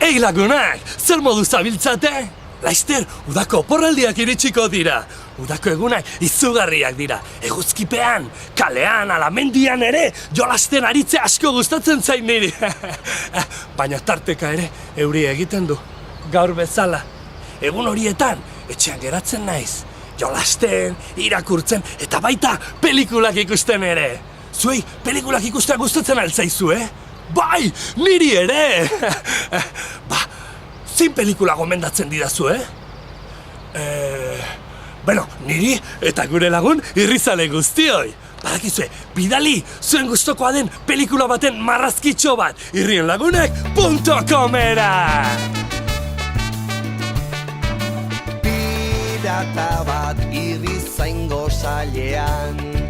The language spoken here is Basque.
Ei lagunak, zer modu zabiltzate? Laster, udako oporraldiak iritsiko dira. Udako egunak izugarriak dira. Eguzkipean, kalean, ala mendian ere, jolasten aritzea asko gustatzen zain niri. Baina tarteka ere, euri egiten du. Gaur bezala. Egun horietan, etxean geratzen naiz. Jolasten, irakurtzen, eta baita pelikulak ikusten ere. Zuei, pelikulak ikusten gustatzen altzaizu, Bai, niri ere! Zein pelikula gomendatzen didazu, Bueno, niri eta gure lagun irrizale guztioi. Badakizue, bidali zuen gustokoa den pelikula baten marrazkitxo bat irrienlagunek.comera! Pirata bat irrizaingo sailean